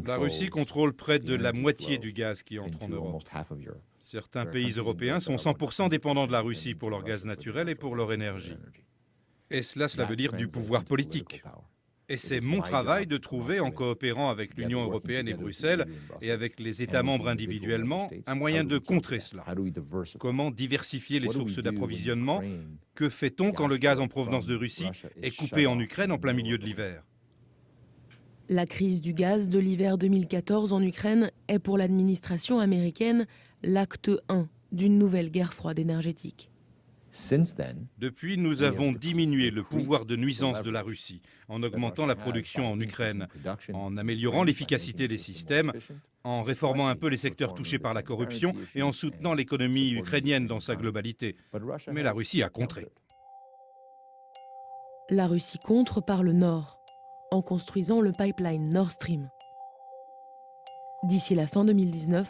La Russie contrôle près de la moitié du gaz qui entre en Europe. Certains pays européens sont 100% dépendants de la Russie pour leur gaz naturel et pour leur énergie. Et cela veut dire du pouvoir politique. Et c'est mon travail de trouver, en coopérant avec l'Union européenne et Bruxelles, et avec les États membres individuellement, un moyen de contrer cela. Comment diversifier les sources d'approvisionnement? Que fait-on quand le gaz en provenance de Russie est coupé en Ukraine en plein milieu de l'hiver? La crise du gaz de l'hiver 2014 en Ukraine est pour l'administration américaine l'acte 1 d'une nouvelle guerre froide énergétique. Depuis, nous avons diminué le pouvoir de nuisance de la Russie en augmentant la production en Ukraine, en améliorant l'efficacité des systèmes, en réformant un peu les secteurs touchés par la corruption et en soutenant l'économie ukrainienne dans sa globalité. Mais la Russie a contré. La Russie contre par le nord, en construisant le pipeline Nord Stream. D'ici la fin 2019,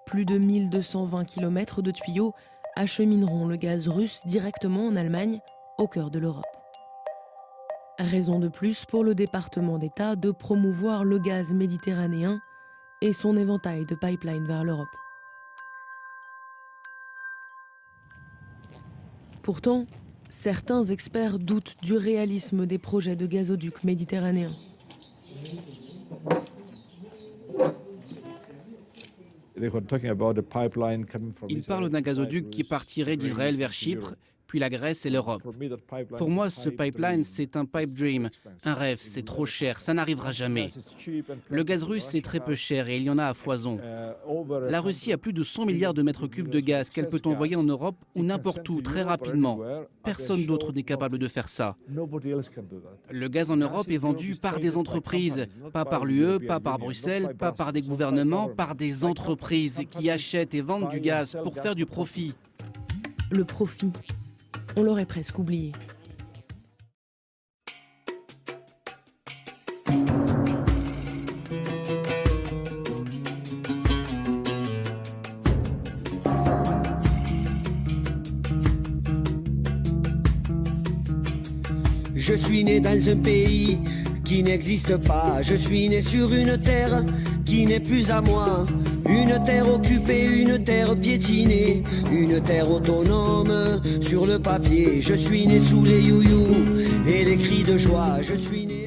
plus de 1220 km de tuyaux achemineront le gaz russe directement en Allemagne, au cœur de l'Europe. Raison de plus pour le département d'État de promouvoir le gaz méditerranéen et son éventail de pipelines vers l'Europe. Pourtant, certains experts doutent du réalisme des projets de gazoducs méditerranéens. Il parle d'un gazoduc qui partirait d'Israël vers Chypre, puis la Grèce et l'Europe. Pour moi, ce pipeline, c'est un pipe dream, un rêve, c'est trop cher, ça n'arrivera jamais. Le gaz russe est très peu cher et il y en a à foison. La Russie a plus de 100 milliards de mètres cubes de gaz qu'elle peut envoyer en Europe ou n'importe où, très rapidement. Personne d'autre n'est capable de faire ça. Le gaz en Europe est vendu par des entreprises, pas par l'UE, pas par Bruxelles, pas par des gouvernements, par des entreprises qui achètent et vendent du gaz pour faire du profit. Le profit, on l'aurait presque oublié. Je suis né dans un pays qui n'existe pas. Je suis né sur une terre qui n'est plus à moi. Une terre occupée, une terre piétinée, une terre autonome sur le papier. Je suis né sous les you-you et les cris de joie. Je suis né